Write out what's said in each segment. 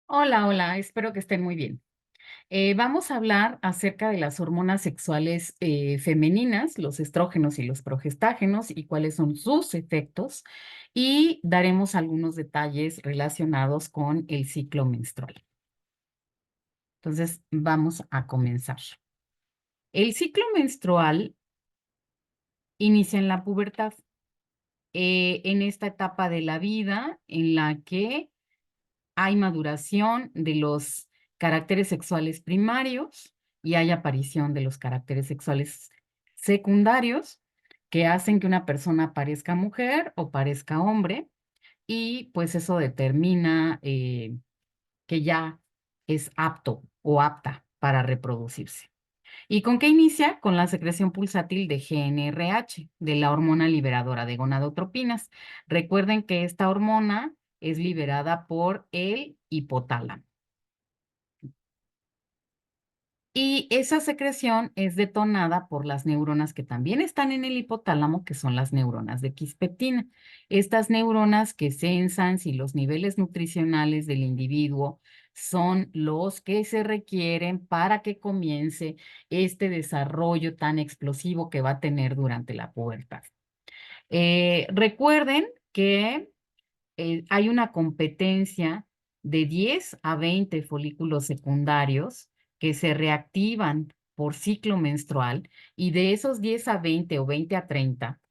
Hola, hola, espero que estén muy bien. Vamos a hablar acerca de las hormonas sexuales femeninas, los estrógenos y los progestágenos y cuáles son sus efectos y daremos algunos detalles relacionados con el ciclo menstrual. Entonces, vamos a comenzar. El ciclo menstrual inicia en la pubertad, en esta etapa de la vida en la que hay maduración de los caracteres sexuales primarios y hay aparición de los caracteres sexuales secundarios que hacen que una persona parezca mujer o parezca hombre y pues eso determina que ya es apto o apta para reproducirse. ¿Y con qué inicia? Con la secreción pulsátil de GnRH, de la hormona liberadora de gonadotropinas. Recuerden que esta hormona es liberada por el hipotálamo. Y esa secreción es detonada por las neuronas que también están en el hipotálamo, que son las neuronas de quispetina. Estas neuronas que sensan si los niveles nutricionales del individuo son los que se requieren para que comience este desarrollo tan explosivo que va a tener durante la pubertad. Recuerden que hay una competencia de 10 a 20 folículos secundarios que se reactivan por ciclo menstrual y de esos 10 a 20 o 20 a 30,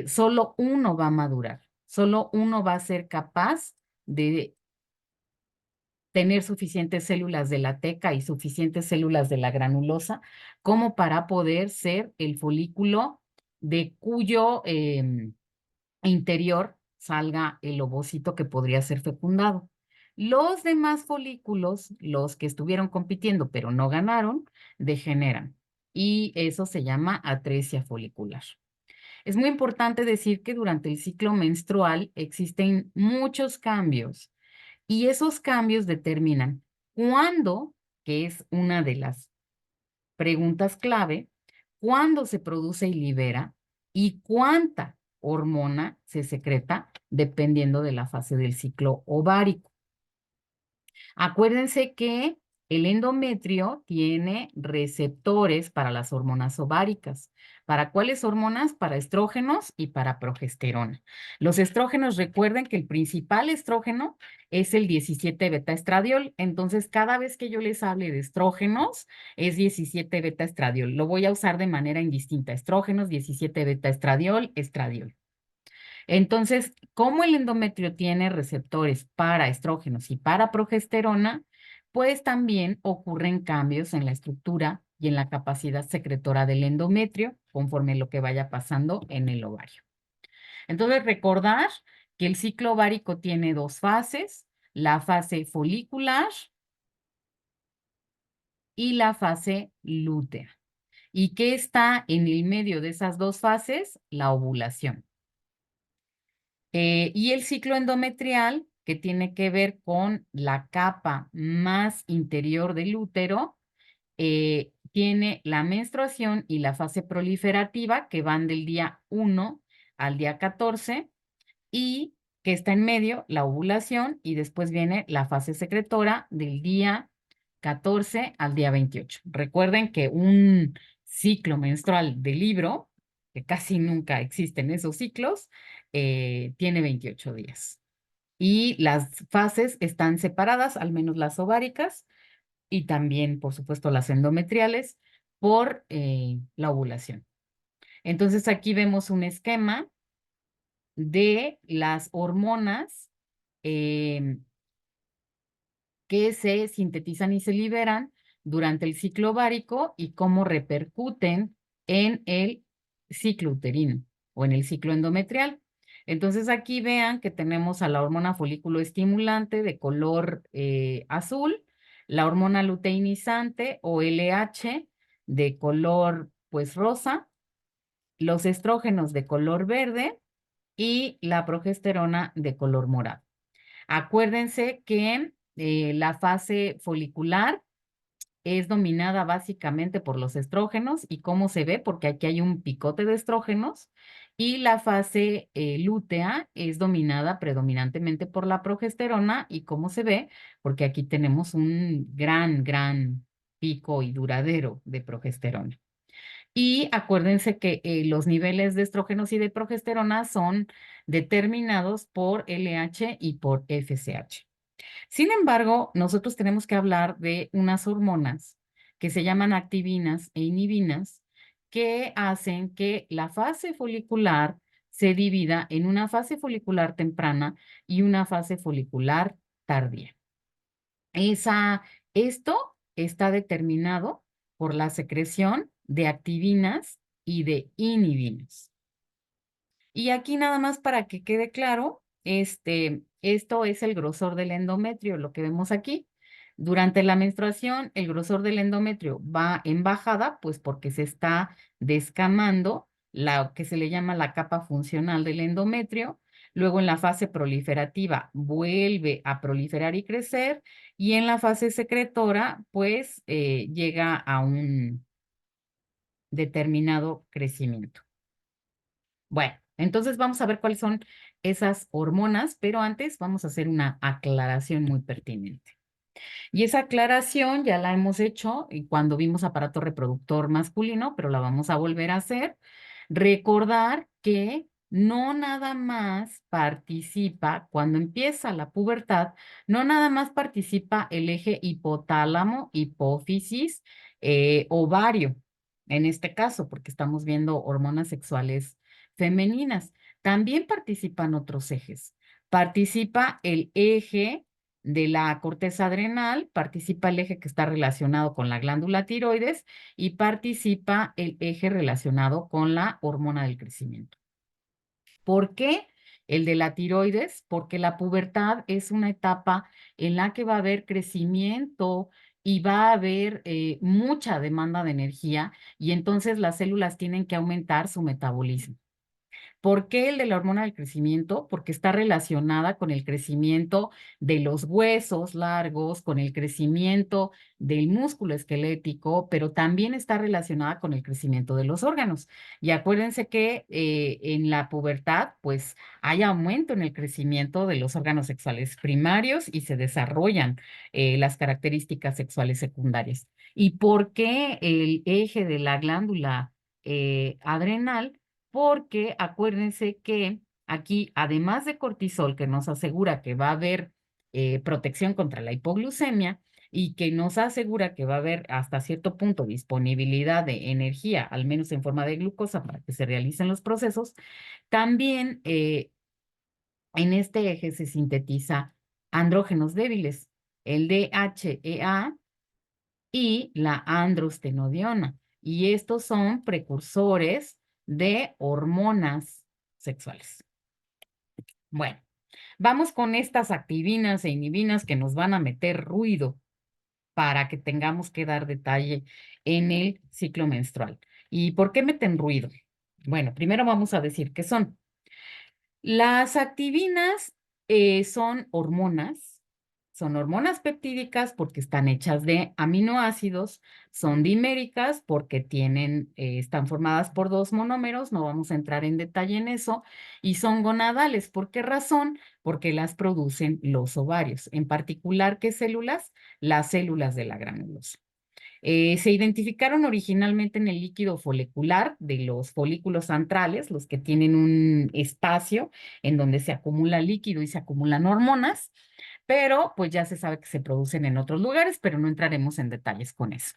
solo uno va a madurar, solo uno va a ser capaz de tener suficientes células de la teca y suficientes células de la granulosa como para poder ser el folículo de cuyo interior salga el ovocito que podría ser fecundado. Los demás folículos, los que estuvieron compitiendo pero no ganaron, degeneran y eso se llama atresia folicular. Es muy importante decir que durante el ciclo menstrual existen muchos cambios y esos cambios determinan cuándo, que es una de las preguntas clave, cuándo se produce y libera y cuánta hormona se secreta dependiendo de la fase del ciclo ovárico. Acuérdense que el endometrio tiene receptores para las hormonas ováricas. ¿Para cuáles hormonas? Para estrógenos y para progesterona. Los estrógenos, recuerden que el principal estrógeno es el 17 beta estradiol. Entonces, cada vez que yo les hable de estrógenos, es 17 beta estradiol. Lo voy a usar de manera indistinta. Estrógenos, 17 beta estradiol, estradiol. Entonces, como el endometrio tiene receptores para estrógenos y para progesterona, pues también ocurren cambios en la estructura y en la capacidad secretora del endometrio conforme lo que vaya pasando en el ovario. Entonces, recordar que el ciclo ovárico tiene dos fases, la fase folicular y la fase lútea. ¿Y qué está en el medio de esas dos fases? La ovulación. Y el ciclo endometrial, que tiene que ver con la capa más interior del útero, tiene la menstruación y la fase proliferativa, que van del día 1 al día 14, y que está en medio, la ovulación, y después viene la fase secretora del día 14 al día 28. Recuerden que un ciclo menstrual de libro, que casi nunca existen esos ciclos, tiene 28 días. Y las fases están separadas, al menos las ováricas, y también, por supuesto, las endometriales, por la ovulación. Entonces, aquí vemos un esquema de las hormonas eh, que se sintetizan y se liberan durante el ciclo ovárico y cómo repercuten en el ciclo uterino o en el ciclo endometrial. Entonces aquí vean que tenemos a la hormona folículo estimulante de color azul, la hormona luteinizante o LH de color pues rosa, los estrógenos de color verde y la progesterona de color morado. Acuérdense que la fase folicular es dominada básicamente por los estrógenos. ¿Y cómo se ve? Porque aquí hay un picote de estrógenos Y la fase lútea es dominada predominantemente por la progesterona y cómo se ve, porque aquí tenemos un gran pico y duradero de progesterona. Y acuérdense que los niveles de estrógenos y de progesterona son determinados por LH y por FSH. Sin embargo, nosotros tenemos que hablar de unas hormonas que se llaman activinas e inhibinas que hacen que la fase folicular se divida en una fase folicular temprana y una fase folicular tardía. Esto está determinado por la secreción de activinas y de inhibinas. Y aquí nada más para que quede claro, esto es el grosor del endometrio, lo que vemos aquí. Durante la menstruación, el grosor del endometrio va en bajada, pues porque se está descamando la que se le llama la capa funcional del endometrio. Luego en la fase proliferativa vuelve a proliferar y crecer y en la fase secretora, pues llega a un determinado crecimiento. Bueno, entonces vamos a ver cuáles son esas hormonas, pero antes vamos a hacer una aclaración muy pertinente. Y esa aclaración ya la hemos hecho y cuando vimos aparato reproductor masculino, pero la vamos a volver a hacer. Recordar que no nada más participa, cuando empieza la pubertad, no nada más participa el eje hipotálamo, hipófisis, ovario, en este caso, porque estamos viendo hormonas sexuales femeninas. También participan otros ejes. Participa el eje de la corteza adrenal, participa el eje que está relacionado con la glándula tiroides y participa el eje relacionado con la hormona del crecimiento. ¿Por qué el de la tiroides? Porque la pubertad es una etapa en la que va a haber crecimiento y va a haber mucha demanda de energía y entonces las células tienen que aumentar su metabolismo. ¿Por qué el de la hormona del crecimiento? Porque está relacionada con el crecimiento de los huesos largos, con el crecimiento del músculo esquelético, pero también está relacionada con el crecimiento de los órganos. Y acuérdense que en la pubertad, pues hay aumento en el crecimiento de los órganos sexuales primarios y se desarrollan las características sexuales secundarias. ¿Y por qué el eje de la glándula adrenal? Porque acuérdense que aquí, además de cortisol, que nos asegura que va a haber protección contra la hipoglucemia y que nos asegura que va a haber hasta cierto punto disponibilidad de energía, al menos en forma de glucosa, para que se realicen los procesos, también en este eje se sintetiza andrógenos débiles, el DHEA y la androstenodiona. Y estos son precursores de hormonas sexuales. Bueno, vamos con estas activinas e inhibinas que nos van a meter ruido para que tengamos que dar detalle en el ciclo menstrual. ¿Y por qué meten ruido? Bueno, primero vamos a decir qué son. Las activinas son hormonas peptídicas porque están hechas de aminoácidos, son diméricas porque están formadas por dos monómeros, no vamos a entrar en detalle en eso, y son gonadales. ¿Por qué razón? Porque las producen los ovarios, en particular, ¿qué células? Las células de la granulosa. Se identificaron originalmente en el líquido folicular de los folículos antrales, los que tienen un espacio en donde se acumula líquido y se acumulan hormonas, pero pues ya se sabe que se producen en otros lugares, pero no entraremos en detalles con eso.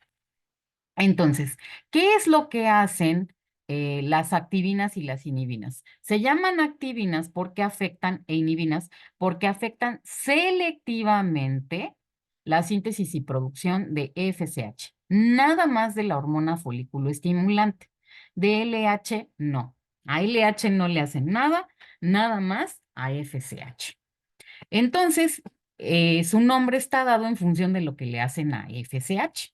Entonces, ¿qué es lo que hacen las activinas y las inhibinas? Se llaman activinas porque afectan, e inhibinas porque afectan selectivamente la síntesis y producción de FSH, nada más de la hormona folículo estimulante. De LH, no. A LH no le hacen nada, nada más a FSH. Entonces, su nombre está dado en función de lo que le hacen a FSH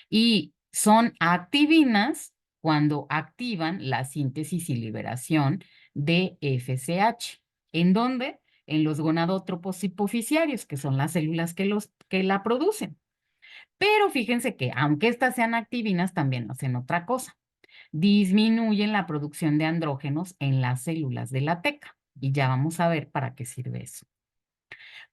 y son activinas cuando activan la síntesis y liberación de FSH. ¿En dónde? En los gonadotropos hipoficiarios, que son las células que la producen. Pero fíjense que aunque estas sean activinas, también hacen otra cosa. disminuyen la producción de andrógenos en las células de la teca. Y ya vamos a ver para qué sirve eso.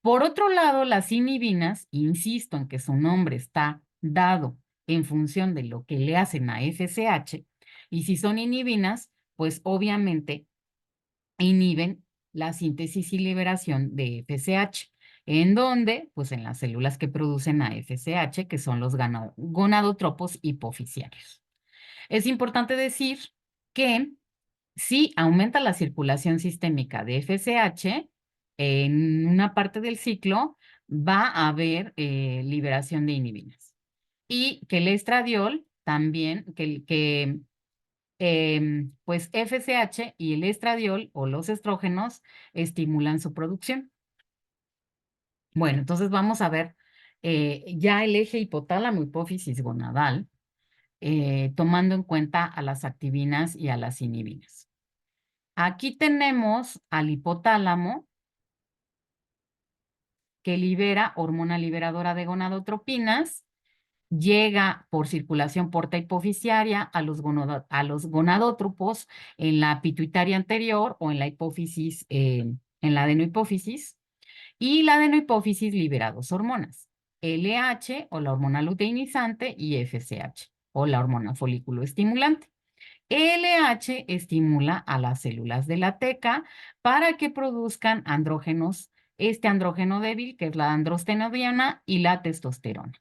Por otro lado, las inhibinas, insisto en que su nombre está dado en función de lo que le hacen a FSH, y si son inhibinas, pues obviamente inhiben la síntesis y liberación de FSH. ¿En dónde? Pues en las células que producen a FSH, que son los gonadotropos hipoficiarios. Es importante decir que si aumenta la circulación sistémica de FSH, en una parte del ciclo va a haber liberación de inhibinas. Y que el estradiol también, pues FSH y el estradiol o los estrógenos estimulan su producción. Bueno, entonces vamos a ver ya el eje hipotálamo hipófisis gonadal, tomando en cuenta a las activinas y a las inhibinas. Aquí tenemos al hipotálamo que libera hormona liberadora de gonadotropinas, llega por circulación porta hipoficiaria a los gonadótropos en la pituitaria anterior o en la hipófisis, en la adenohipófisis, y la adenohipófisis libera dos hormonas, LH o la hormona luteinizante y FSH o la hormona folículo estimulante. LH estimula a las células de la teca para que produzcan andrógenos, este andrógeno débil que es la androstenediona y la testosterona.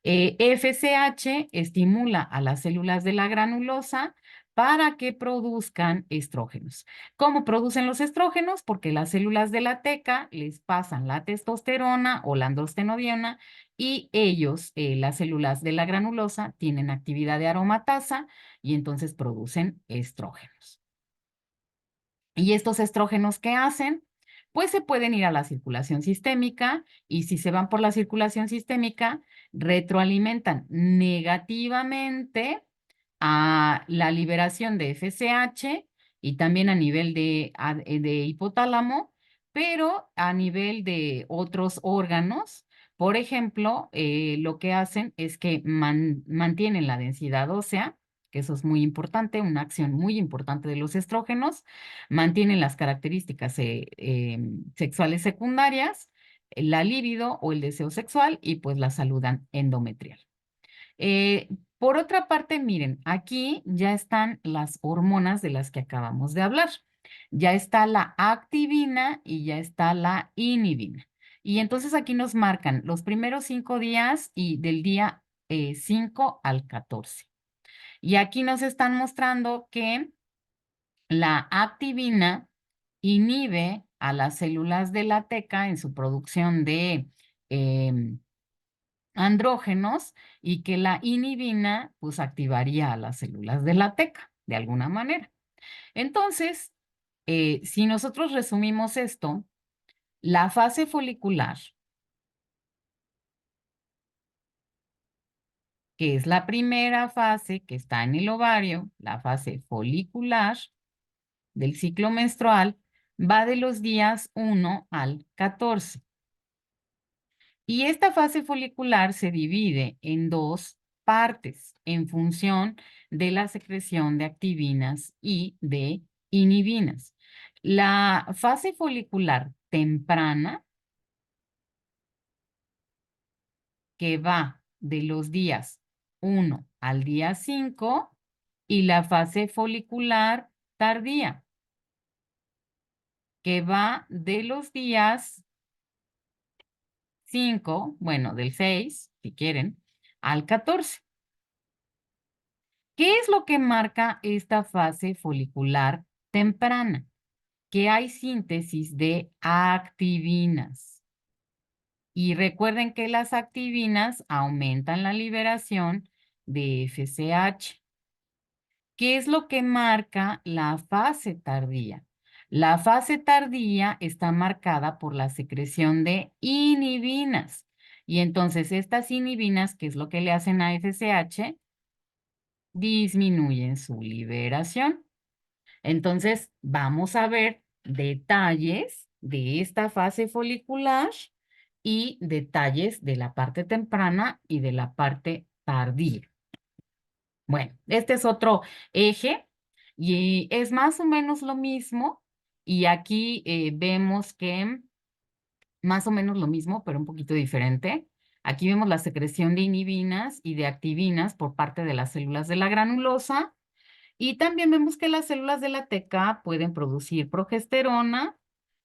FSH estimula a las células de la granulosa para que produzcan estrógenos. ¿Cómo producen los estrógenos? Porque las células de la teca les pasan la testosterona o la androstenediona y ellos, las células de la granulosa, tienen actividad de aromatasa y entonces producen estrógenos. ¿Y estos estrógenos qué hacen? Pues se pueden ir a la circulación sistémica y si se van por la circulación sistémica, retroalimentan negativamente a la liberación de FSH y también a nivel de hipotálamo, pero a nivel de otros órganos. Por ejemplo, lo que hacen es que mantienen la densidad ósea, que eso es muy importante, una acción muy importante de los estrógenos, mantienen las características sexuales secundarias, la libido o el deseo sexual y pues la salud endometrial. Eh, por otra parte, miren, aquí ya están las hormonas de las que acabamos de hablar. Ya está la activina y ya está la inhibina. Y entonces aquí nos marcan los primeros 5 días y del día 5 al 14. Y aquí nos están mostrando que la activina inhibe a las células de la teca en su producción de andrógenos y que la inhibina pues activaría a las células de la teca de alguna manera. Entonces, si nosotros resumimos esto, la fase folicular, que es la primera fase que está en el ovario, la fase folicular del ciclo menstrual, va de los días 1 al 14. Y esta fase folicular se divide en dos partes en función de la secreción de activinas y de inhibinas. La fase folicular temprana, que va de los días 1 al día 5, y la fase folicular tardía, que va de los días 5, bueno, del 6, si quieren, al 14. ¿Qué es lo que marca esta fase folicular temprana? Que hay síntesis de activinas. Y recuerden que las activinas aumentan la liberación de FSH. ¿Qué es lo que marca la fase tardía? La fase tardía está marcada por la secreción de inhibinas. Y entonces estas inhibinas, ¿qué es lo que le hacen a FSH? Disminuyen su liberación. Entonces, vamos a ver detalles de esta fase folicular y detalles de la parte temprana y de la parte tardía. Bueno, este es otro eje y es más o menos lo mismo. Y aquí vemos que más o menos lo mismo, pero un poquito diferente. Aquí vemos la secreción de inhibinas y de activinas por parte de las células de la granulosa. Y también vemos que las células de la TK pueden producir progesterona,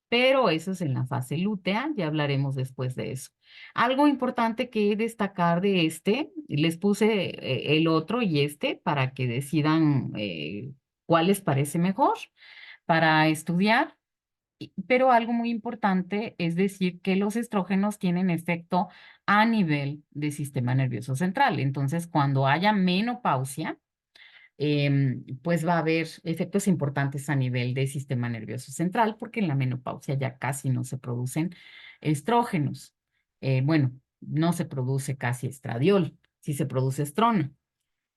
pero eso es en la fase lútea, ya hablaremos después de eso. Algo importante que destacar de este, les puse el otro y este para que decidan cuál les parece mejor para estudiar. Pero algo muy importante es decir que los estrógenos tienen efecto a nivel del sistema nervioso central. Entonces, cuando haya menopausia, pues va a haber efectos importantes a nivel del sistema nervioso central, porque en la menopausia ya casi no se producen estrógenos. Bueno, no se produce casi estradiol, sí se produce estrona.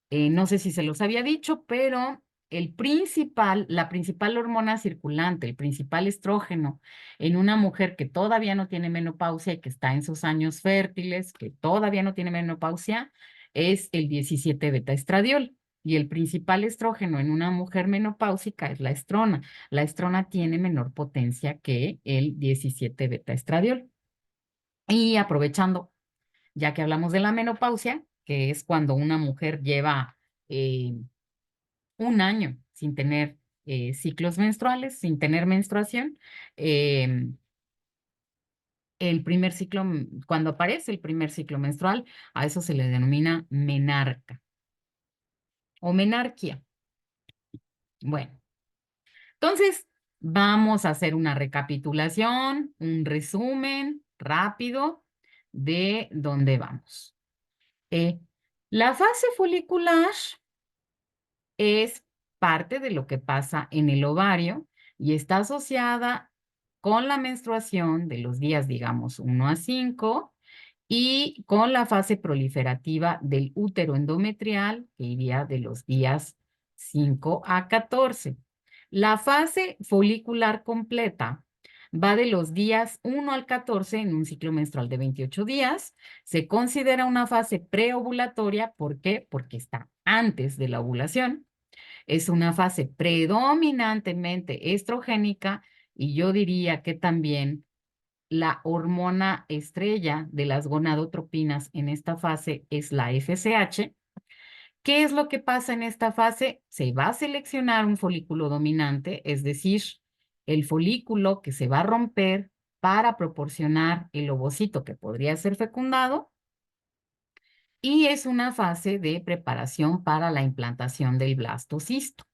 No sé si se los había dicho, pero la principal hormona circulante, el principal estrógeno en una mujer que todavía no tiene menopausia y que está en sus años fértiles, que todavía no tiene menopausia, es el 17 beta estradiol. Y el principal estrógeno en una mujer menopáusica es la estrona. La estrona tiene menor potencia que el 17 beta estradiol. Y aprovechando ya que hablamos de la menopausia, que es cuando una mujer lleva eh, un año sin tener ciclos menstruales, sin tener menstruación, eh, el primer ciclo, cuando aparece el primer ciclo menstrual, a eso se le denomina menarca o menarquia. Bueno, entonces vamos a hacer una recapitulación, un resumen rápido de dónde vamos. Eh, la fase folicular es parte de lo que pasa en el ovario y está asociada con la menstruación de los días, digamos, 1 a 5 y con la fase proliferativa del útero endometrial, que iría de los días 5 a 14. La fase folicular completa va de los días 1 al 14 en un ciclo menstrual de 28 días. Se considera una fase preovulatoria. ¿Por qué? Porque está antes de la ovulación. Es una fase predominantemente estrogénica y yo diría que también la hormona estrella de las gonadotropinas en esta fase es la FSH. ¿Qué es lo que pasa en esta fase? Se va a seleccionar un folículo dominante, es decir, el folículo que se va a romper para proporcionar el ovocito que podría ser fecundado y es una fase de preparación para la implantación del blastocisto,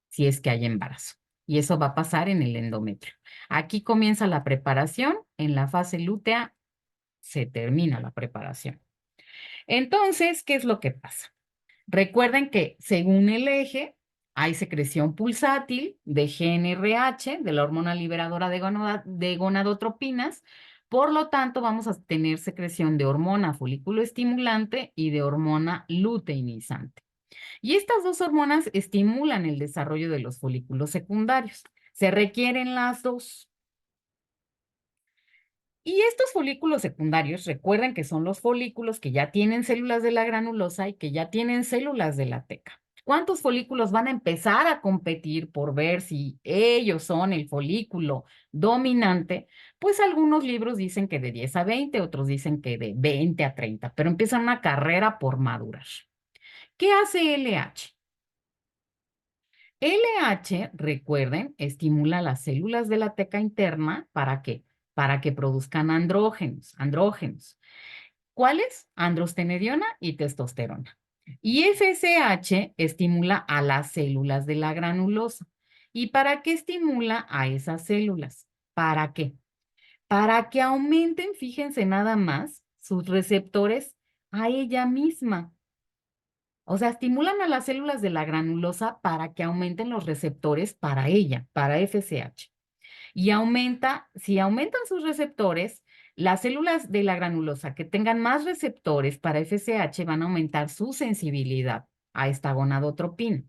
si es que hay embarazo. Y eso va a pasar en el endometrio. Aquí comienza la preparación, en la fase lútea se termina la preparación. Entonces, ¿qué es lo que pasa? Recuerden que según el eje hay secreción pulsátil de GnRH, de la hormona liberadora de gonadotropinas. Por lo tanto, vamos a tener secreción de hormona folículo estimulante y de hormona luteinizante. Y estas dos hormonas estimulan el desarrollo de los folículos secundarios. Se requieren las dos. Y estos folículos secundarios, recuerden que son los folículos que ya tienen células de la granulosa y que ya tienen células de la teca. ¿Cuántos folículos van a empezar a competir por ver si ellos son el folículo dominante? Pues algunos libros dicen que de 10 a 20, otros dicen que de 20 a 30, pero empiezan una carrera por madurar. ¿Qué hace LH? LH, recuerden, estimula las células de la teca interna. ¿Para qué? Para que produzcan andrógenos. Andrógenos. ¿Cuáles? Androstenediona y testosterona. Y FSH estimula a las células de la granulosa. ¿Y para qué estimula a esas células? ¿Para qué? Para que aumenten, fíjense nada más, sus receptores a ella misma. O sea, estimulan a las células de la granulosa para que aumenten los receptores para ella, para FSH. Y si aumentan sus receptores, las células de la granulosa que tengan más receptores para FSH van a aumentar su sensibilidad a esta gonadotropina.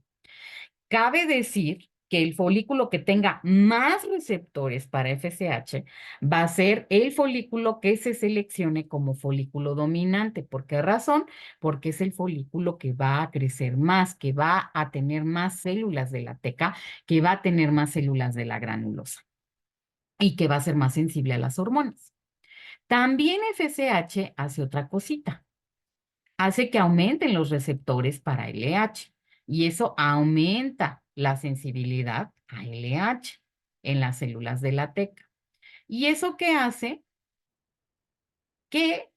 Cabe decir que el folículo que tenga más receptores para FSH va a ser el folículo que se seleccione como folículo dominante. ¿Por qué razón? Porque es el folículo que va a crecer más, que va a tener más células de la teca, que va a tener más células de la granulosa y que va a ser más sensible a las hormonas. También FSH hace otra cosita, hace que aumenten los receptores para LH y eso aumenta la sensibilidad a LH en las células de la teca. ¿Y eso qué hace? Que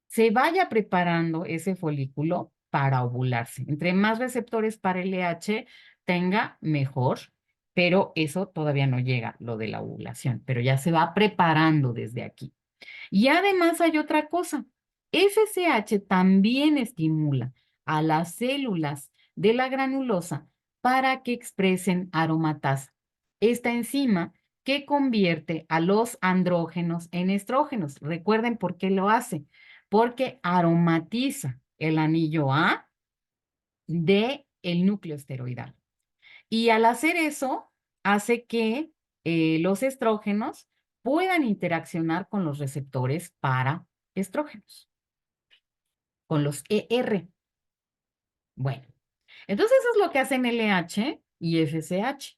se vaya preparando ese folículo para ovularse. Entre más receptores para LH tenga, mejor, pero eso todavía no llega, lo de la ovulación, pero ya se va preparando desde aquí. Y además hay otra cosa. FSH también estimula a las células de la granulosa para que expresen aromatasa. Esta enzima que convierte a los andrógenos en estrógenos. Recuerden por qué lo hace. Porque aromatiza el anillo A de el núcleo esteroidal. Y al hacer eso, hace que los estrógenos puedan interaccionar con los receptores para estrógenos, con los ER. Bueno, entonces eso es lo que hacen LH y FSH.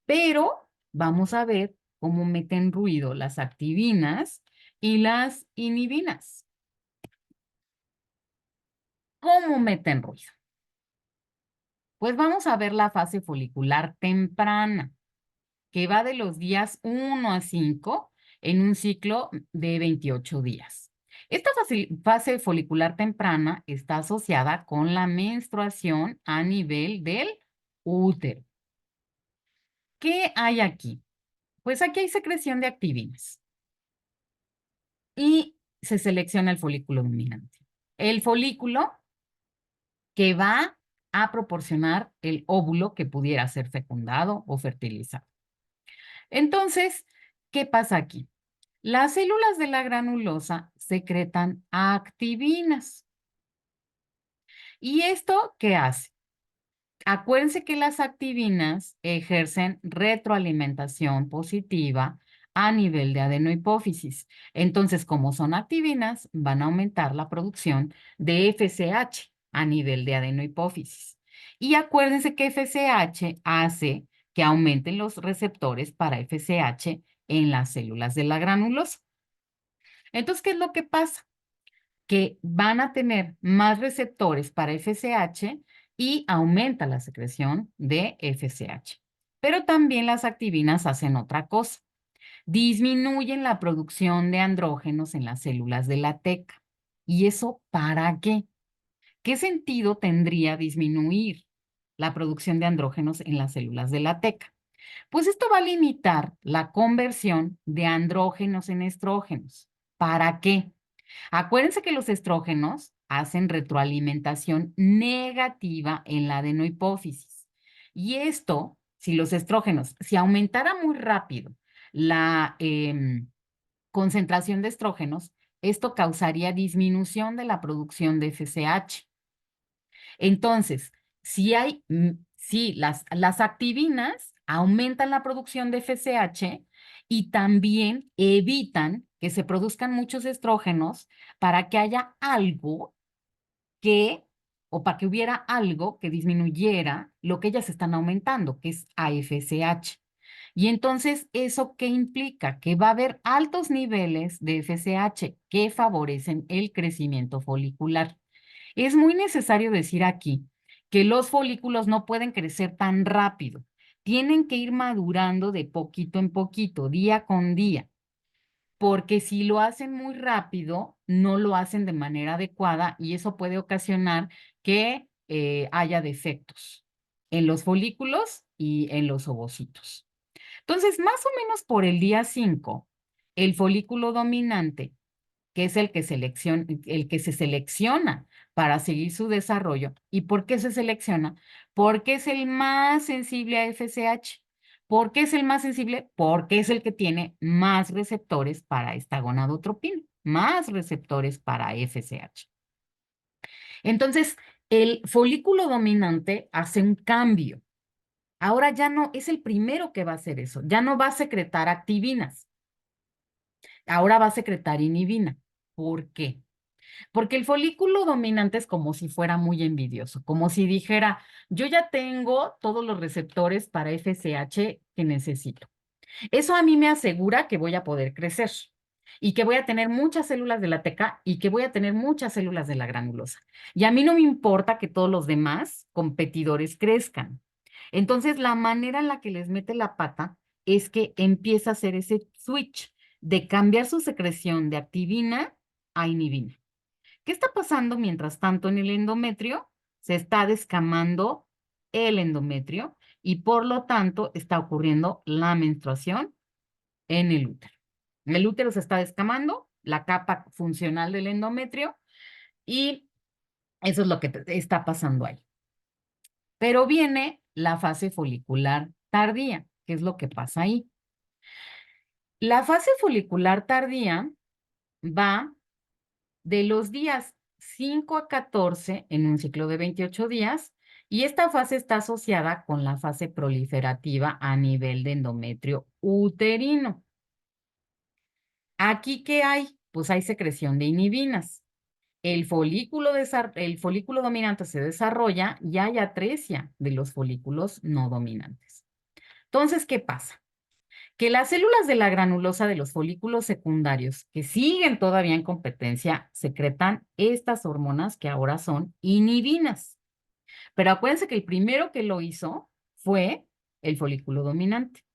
Pero vamos a ver cómo meten ruido las activinas y las inhibinas. ¿Cómo meten ruido? Pues vamos a ver la fase folicular temprana, que va de los días 1 a 5 en un ciclo de 28 días. Esta fase folicular temprana está asociada con la menstruación a nivel del útero. ¿Qué hay aquí? Pues aquí hay secreción de activinas y se selecciona el folículo dominante. El folículo que va a proporcionar el óvulo que pudiera ser fecundado o fertilizado. Entonces, ¿qué pasa aquí? Las células de la granulosa secretan activinas. ¿Y esto qué hace? Acuérdense que las activinas ejercen retroalimentación positiva a nivel de adenohipófisis. Entonces, como son activinas, van a aumentar la producción de FSH a nivel de adenohipófisis. Y acuérdense que FSH hace que aumenten los receptores para FSH en las células de la granulosa. Entonces, ¿qué es lo que pasa? Que van a tener más receptores para FSH y aumenta la secreción de FSH. Pero también las activinas hacen otra cosa. Disminuyen la producción de andrógenos en las células de la teca. ¿Y eso para qué? ¿Qué sentido tendría disminuir la producción de andrógenos en las células de la teca? Pues esto va a limitar la conversión de andrógenos en estrógenos. ¿Para qué? Acuérdense que los estrógenos hacen retroalimentación negativa en la adenohipófisis. Y esto, si los estrógenos, si aumentara muy rápido la concentración de estrógenos, esto causaría disminución de la producción de FSH. Entonces, si las activinas aumentan la producción de FSH y también evitan que se produzcan muchos estrógenos para que haya algo que, o para que hubiera algo que disminuyera lo que ellas están aumentando, que es AFSH. Y entonces, ¿eso qué implica? Que va a haber altos niveles de FSH que favorecen el crecimiento folicular. Es muy necesario decir aquí que los folículos no pueden crecer tan rápido. Tienen que ir madurando de poquito en poquito, día con día, porque si lo hacen muy rápido, no lo hacen de manera adecuada y eso puede ocasionar que haya defectos en los folículos y en los ovocitos. Entonces, más o menos por el día 5, el folículo dominante, que es el que se selecciona para seguir su desarrollo. ¿Y por qué se selecciona? Porque es el más sensible a FSH. ¿Por qué es el más sensible? Porque es el que tiene más receptores para esta gonadotropina, más receptores para FSH. Entonces, el folículo dominante hace un cambio. Ahora ya no es el primero que va a hacer eso, ya no va a secretar activinas, ahora va a secretar inhibina. ¿Por qué? Porque el folículo dominante es como si fuera muy envidioso, como si dijera, yo ya tengo todos los receptores para FSH que necesito. Eso a mí me asegura que voy a poder crecer y que voy a tener muchas células de la teca y que voy a tener muchas células de la granulosa. Y a mí no me importa que todos los demás competidores crezcan. Entonces, la manera en la que les mete la pata es que empieza a hacer ese switch de cambiar su secreción de activina a inhibina. ¿Qué está pasando mientras tanto en el endometrio? Se está descamando el endometrio y por lo tanto está ocurriendo la menstruación en el útero. El útero se está descamando, la capa funcional del endometrio, y eso es lo que está pasando ahí. Pero viene la fase folicular tardía, ¿qué es lo que pasa ahí? La fase folicular tardía va de los días 5 a 14 en un ciclo de 28 días, y esta fase está asociada con la fase proliferativa a nivel de endometrio uterino. ¿Aquí qué hay? Pues hay secreción de inhibinas. El folículo dominante se desarrolla y hay atresia de los folículos no dominantes. Entonces, ¿qué pasa? Que las células de la granulosa de los folículos secundarios que siguen todavía en competencia secretan estas hormonas que ahora son inhibinas. Pero acuérdense que el primero que lo hizo fue el folículo dominante.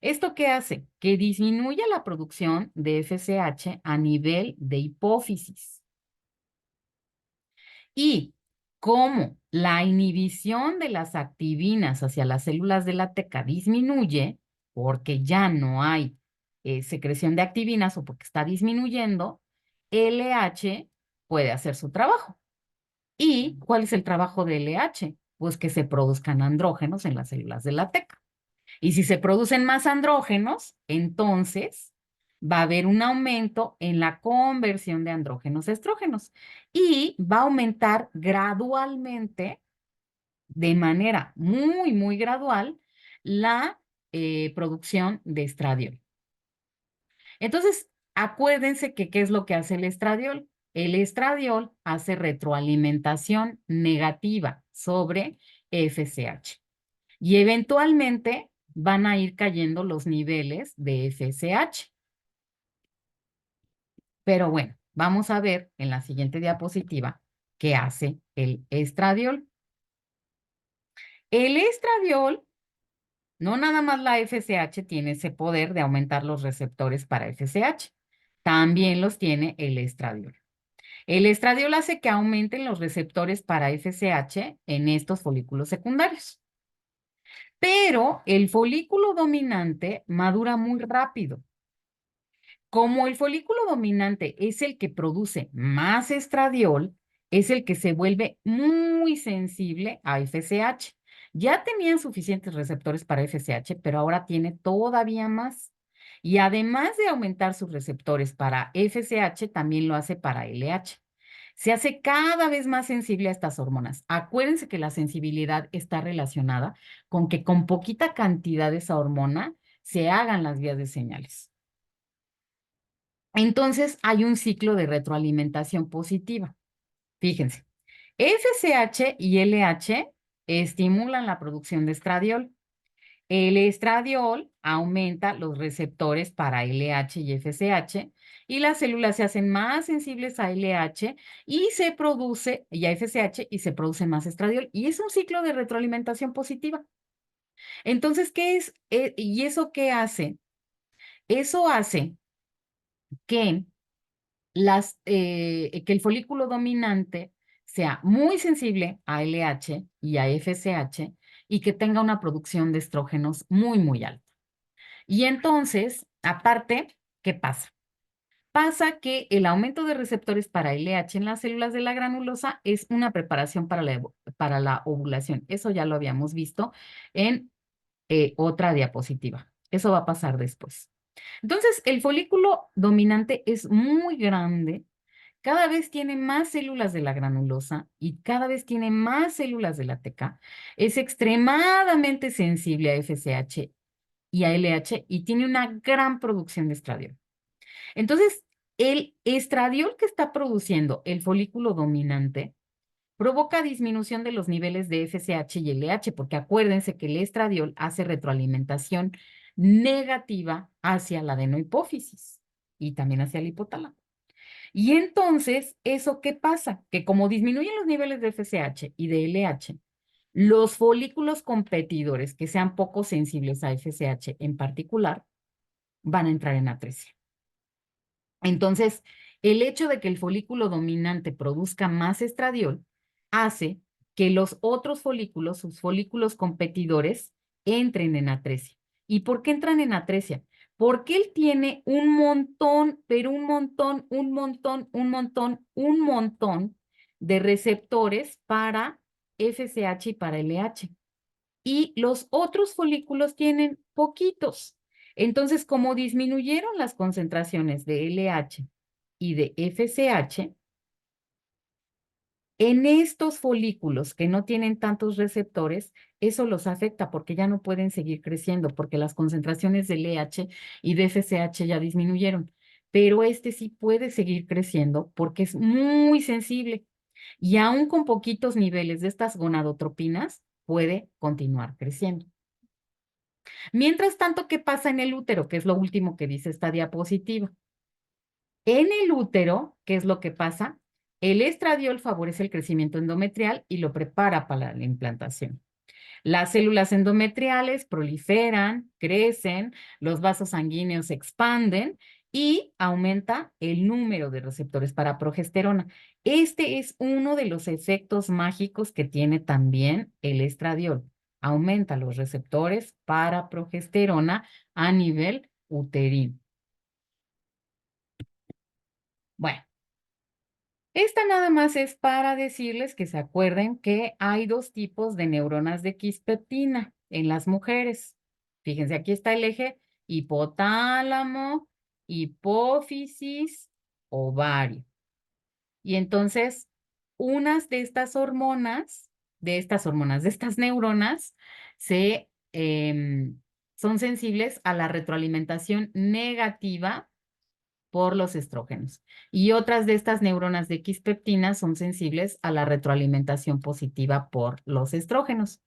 ¿Esto qué hace? Que disminuye la producción de FSH a nivel de hipófisis. Y como la inhibición de las activinas hacia las células de la teca disminuye, porque ya no hay secreción de activinas o porque está disminuyendo, LH puede hacer su trabajo. ¿Y cuál es el trabajo de LH? Pues que se produzcan andrógenos en las células de la teca. Y si se producen más andrógenos, entonces va a haber un aumento en la conversión de andrógenos a estrógenos y va a aumentar gradualmente, de manera muy, muy gradual, la producción de estradiol. Entonces, acuérdense que ¿qué es lo que hace el estradiol? El estradiol hace retroalimentación negativa sobre FSH y eventualmente van a ir cayendo los niveles de FSH. Pero bueno, vamos a ver en la siguiente diapositiva qué hace el estradiol. El estradiol, no nada más la FSH tiene ese poder de aumentar los receptores para FSH, también los tiene el estradiol. El estradiol hace que aumenten los receptores para FSH en estos folículos secundarios. Pero el folículo dominante madura muy rápido. Como el folículo dominante es el que produce más estradiol, es el que se vuelve muy sensible a FSH. Ya tenían suficientes receptores para FSH, pero ahora tiene todavía más. Y además de aumentar sus receptores para FSH, también lo hace para LH. Se hace cada vez más sensible a estas hormonas. Acuérdense que la sensibilidad está relacionada con que con poquita cantidad de esa hormona se hagan las vías de señales. Entonces hay un ciclo de retroalimentación positiva. Fíjense, FSH y LH estimulan la producción de estradiol. El estradiol aumenta los receptores para LH y FSH y las células se hacen más sensibles a LH y se produce, y a FSH y se produce más estradiol. Y es un ciclo de retroalimentación positiva. Entonces, ¿qué es? ¿Y eso qué hace? Eso hace que que el folículo dominante sea muy sensible a LH y a FSH y que tenga una producción de estrógenos muy, muy alta. Y entonces, aparte, ¿qué pasa? Pasa que el aumento de receptores para LH en las células de la granulosa es una preparación para la ovulación. Eso ya lo habíamos visto en otra diapositiva. Eso va a pasar después. Entonces, el folículo dominante es muy grande cada vez tiene más células de la granulosa y cada vez tiene más células de la TK. Es extremadamente sensible a FSH y a LH y tiene una gran producción de estradiol. Entonces, el estradiol que está produciendo el folículo dominante provoca disminución de los niveles de FSH y LH, porque acuérdense que el estradiol hace retroalimentación negativa hacia la adenohipófisis y también hacia el hipotálamo. Y entonces, ¿eso qué pasa? Que como disminuyen los niveles de FSH y de LH, los folículos competidores que sean poco sensibles a FSH en particular, van a entrar en atresia. Entonces, el hecho de que el folículo dominante produzca más estradiol hace que los otros folículos, sus folículos competidores, entren en atresia. ¿Y por qué entran en atresia? Porque él tiene un montón, pero un montón, un montón, un montón, un montón de receptores para FSH y para LH. Y los otros folículos tienen poquitos. Entonces, como disminuyeron las concentraciones de LH y de FSH, en estos folículos que no tienen tantos receptores, eso los afecta porque ya no pueden seguir creciendo, porque las concentraciones de LH y de FSH ya disminuyeron. Pero este sí puede seguir creciendo porque es muy sensible y aún con poquitos niveles de estas gonadotropinas, puede continuar creciendo. Mientras tanto, ¿qué pasa en el útero? Que es lo último que dice esta diapositiva. En el útero, ¿qué es lo que pasa? El estradiol favorece el crecimiento endometrial y lo prepara para la implantación. Las células endometriales proliferan, crecen, los vasos sanguíneos se expanden y aumenta el número de receptores para progesterona. Este es uno de los efectos mágicos que tiene también el estradiol. Aumenta los receptores para progesterona a nivel uterino. Bueno, esta nada más es para decirles que se acuerden que hay dos tipos de neuronas de quispeptina en las mujeres. Fíjense, aquí está el eje hipotálamo, hipófisis, ovario. Y entonces, unas de estas neuronas, son sensibles a la retroalimentación negativa por los estrógenos. Y otras de estas neuronas de quispeptina son sensibles a la retroalimentación positiva por los estrógenos.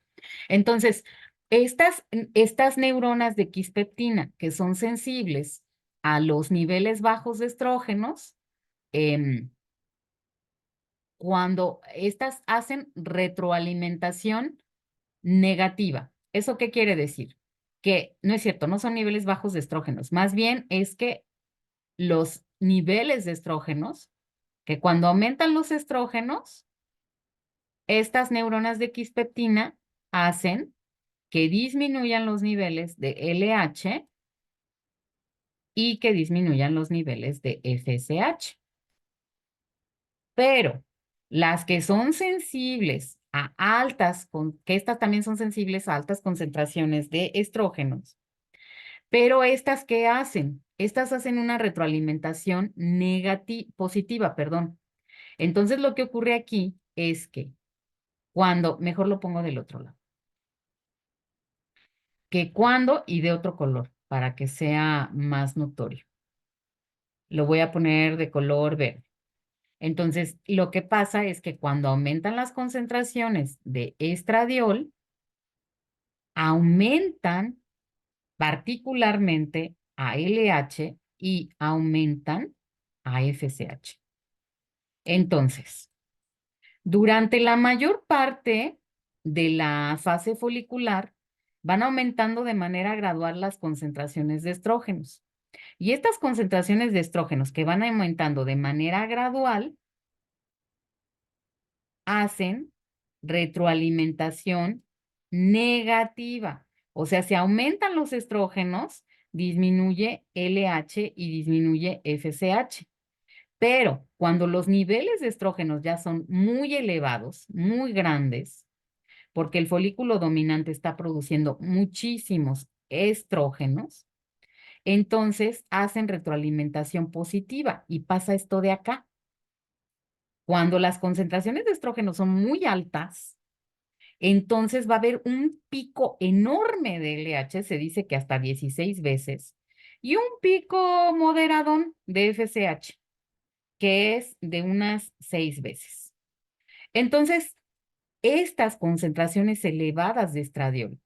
Entonces, estas neuronas de quispeptina que son sensibles a los niveles bajos de estrógenos, cuando estas hacen retroalimentación negativa. ¿Eso qué quiere decir? Que no es cierto, no son niveles bajos de estrógenos, más bien es que los niveles de estrógenos, que cuando aumentan los estrógenos, estas neuronas de quispeptina hacen que disminuyan los niveles de LH y que disminuyan los niveles de FSH. Pero las que son sensibles a que estas también son sensibles a altas concentraciones de estrógenos, pero estas ¿qué hacen? Estas hacen una retroalimentación positiva, perdón. Entonces lo que ocurre aquí es que mejor lo pongo del otro lado, y de otro color, para que sea más notorio. Lo voy a poner de color verde. Entonces, lo que pasa es que cuando aumentan las concentraciones de estradiol, aumentan particularmente a LH y aumentan a FSH. Entonces, durante la mayor parte de la fase folicular, van aumentando de manera gradual las concentraciones de estrógenos. Y estas concentraciones de estrógenos que van aumentando de manera gradual hacen retroalimentación negativa. O sea, si aumentan los estrógenos, disminuye LH y disminuye FSH. Pero cuando los niveles de estrógenos ya son muy elevados, muy grandes, porque el folículo dominante está produciendo muchísimos estrógenos, entonces hacen retroalimentación positiva y pasa esto de acá. Cuando las concentraciones de estrógeno son muy altas, entonces va a haber un pico enorme de LH, se dice que hasta 16 veces, y un pico moderadón de FSH, que es de unas 6 veces. Entonces, estas concentraciones elevadas de estradiol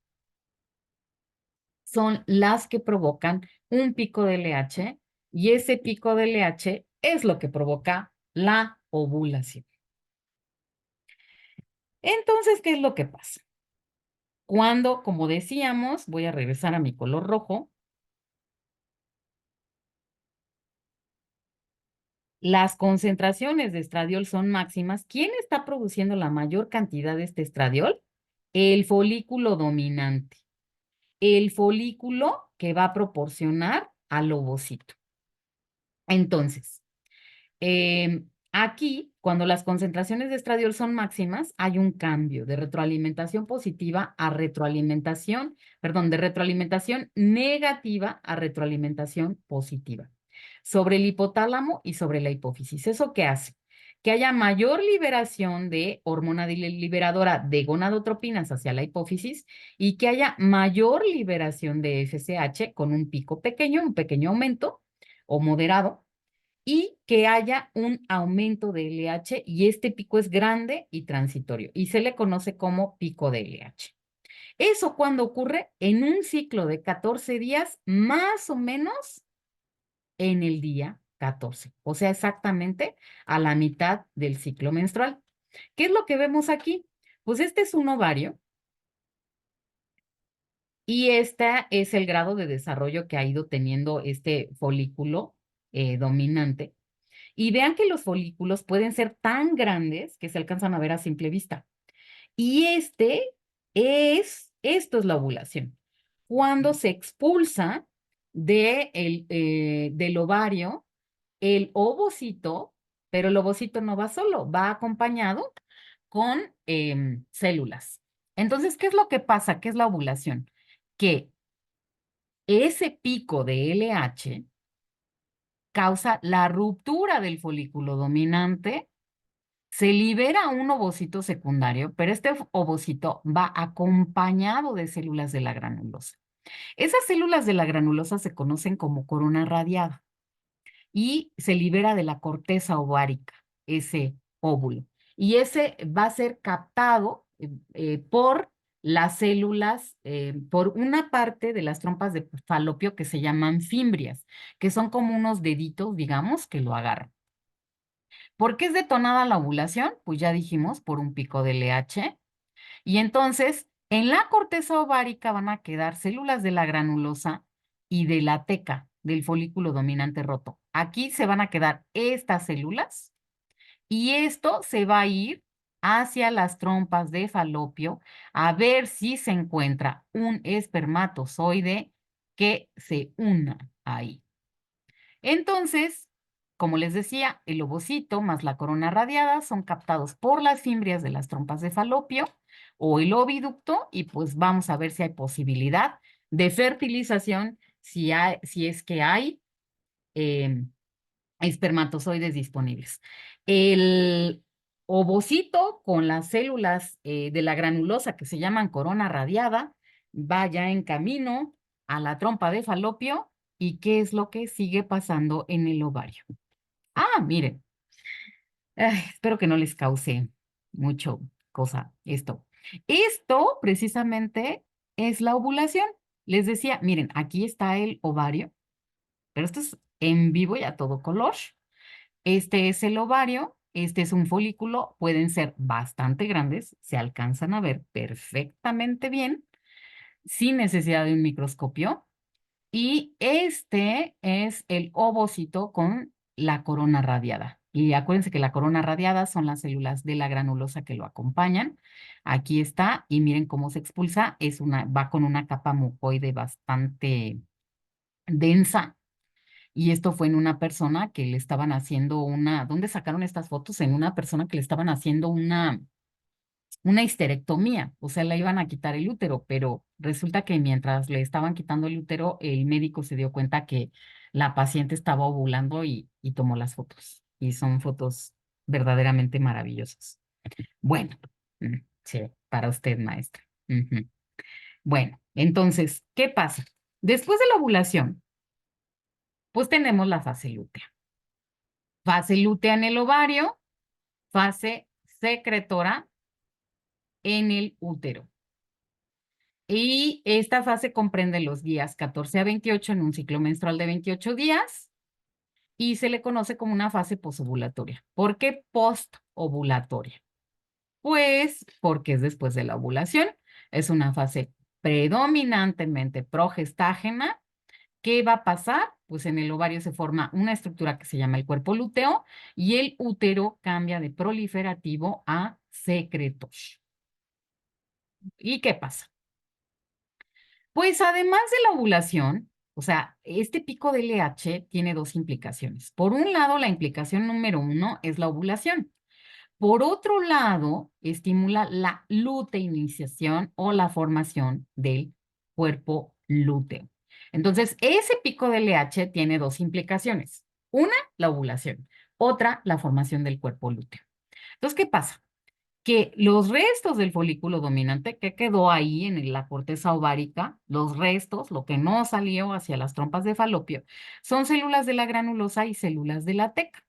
son las que provocan un pico de LH y ese pico de LH es lo que provoca la ovulación. Entonces, ¿qué es lo que pasa? Cuando, como decíamos, voy a regresar a mi color rojo, las concentraciones de estradiol son máximas. ¿Quién está produciendo la mayor cantidad de este estradiol? El folículo dominante, el folículo que va a proporcionar al ovocito. Entonces, aquí, cuando las concentraciones de estradiol son máximas, hay un cambio de retroalimentación positiva a retroalimentación, perdón, de retroalimentación negativa a retroalimentación positiva sobre el hipotálamo y sobre la hipófisis. ¿Eso qué hace? Que haya mayor liberación de hormona liberadora de gonadotropinas hacia la hipófisis y que haya mayor liberación de FSH con un pico pequeño, un pequeño aumento o moderado y que haya un aumento de LH y este pico es grande y transitorio y se le conoce como pico de LH. Eso cuando ocurre en un ciclo de 14 días, más o menos en el día 14, o sea, exactamente a la mitad del ciclo menstrual. ¿Qué es lo que vemos aquí? Pues este es un ovario y este es el grado de desarrollo que ha ido teniendo este folículo dominante. Y vean que los folículos pueden ser tan grandes que se alcanzan a ver a simple vista. Y esto es la ovulación. Cuando se expulsa del ovario el ovocito, pero el ovocito no va solo, va acompañado con células. Entonces, ¿qué es lo que pasa? ¿Qué es la ovulación? Que ese pico de LH causa la ruptura del folículo dominante, se libera un ovocito secundario, pero este ovocito va acompañado de células de la granulosa. Esas células de la granulosa se conocen como corona radiada y se libera de la corteza ovárica ese óvulo. Y ese va a ser captado por las células, por una parte de las trompas de falopio que se llaman fimbrias, que son como unos deditos, digamos, que lo agarran. ¿Por qué es detonada la ovulación? Pues ya dijimos, por un pico de LH. Y entonces, en la corteza ovárica van a quedar células de la granulosa y de la teca, del folículo dominante roto. Aquí se van a quedar estas células y esto se va a ir hacia las trompas de falopio a ver si se encuentra un espermatozoide que se una ahí. Entonces, como les decía, el ovocito más la corona radiada son captados por las fimbrias de las trompas de falopio o el oviducto y pues vamos a ver si hay posibilidad de fertilización, si es que hay espermatozoides disponibles. El ovocito con las células de la granulosa que se llaman corona radiada va ya en camino a la trompa de falopio. ¿Y qué es lo que sigue pasando en el ovario? Ah, miren, espero que no les cause mucho cosa esto. Esto precisamente es la ovulación. Les decía, miren, aquí está el ovario, pero esto es en vivo y a todo color. Este es el ovario, este es un folículo, pueden ser bastante grandes, se alcanzan a ver perfectamente bien, sin necesidad de un microscopio. Y este es el ovocito con la corona radiada. Y acuérdense que la corona radiada son las células de la granulosa que lo acompañan. Aquí está, y miren cómo se expulsa. Va con una capa mucoide bastante densa. Y esto fue en una persona que le estaban haciendo ¿dónde sacaron estas fotos? En una persona que le estaban haciendo una histerectomía, o sea, le iban a quitar el útero, pero resulta que mientras le estaban quitando el útero, el médico se dio cuenta que la paciente estaba ovulando y tomó las fotos. Y son fotos verdaderamente maravillosas. Bueno, sí, para usted, maestra. Ujú. Bueno, entonces, ¿qué pasa? Después de la ovulación, pues tenemos la fase lútea. Fase lútea en el ovario, fase secretora en el útero. Y esta fase comprende los días 14 a 28 en un ciclo menstrual de 28 días y se le conoce como una fase posovulatoria. ¿Por qué postovulatoria? Pues porque es después de la ovulación. Es una fase predominantemente progestágena. ¿Qué va a pasar? Pues en el ovario se forma una estructura que se llama el cuerpo lúteo y el útero cambia de proliferativo a secretos. ¿Y qué pasa? Pues además de la ovulación, o sea, este pico de LH tiene dos implicaciones. Por un lado, la implicación número uno es la ovulación. Por otro lado, estimula la luteinización o la formación del cuerpo lúteo. Entonces, ese pico de LH tiene dos implicaciones. Una, la ovulación. Otra, la formación del cuerpo lúteo. Entonces, ¿qué pasa? Que los restos del folículo dominante que quedó ahí en la corteza ovárica, los restos, lo que no salió hacia las trompas de falopio, son células de la granulosa y células de la teca.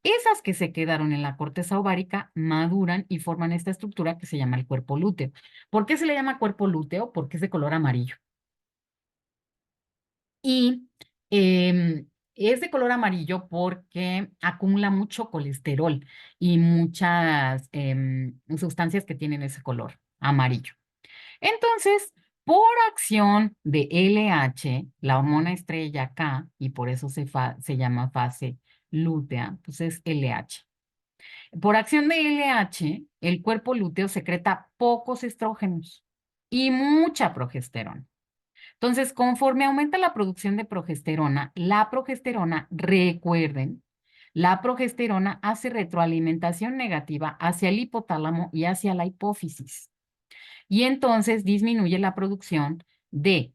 Esas que se quedaron en la corteza ovárica maduran y forman esta estructura que se llama el cuerpo lúteo. ¿Por qué se le llama cuerpo lúteo? Porque es de color amarillo. Y es de color amarillo porque acumula mucho colesterol y muchas sustancias que tienen ese color amarillo. Entonces, por acción de LH, la hormona estrella K, y por eso se llama fase lútea, pues es LH. Por acción de LH, el cuerpo lúteo secreta pocos estrógenos y mucha progesterona. Entonces, conforme aumenta la producción de progesterona, la progesterona, recuerden, la progesterona hace retroalimentación negativa hacia el hipotálamo y hacia la hipófisis. Y entonces disminuye la producción de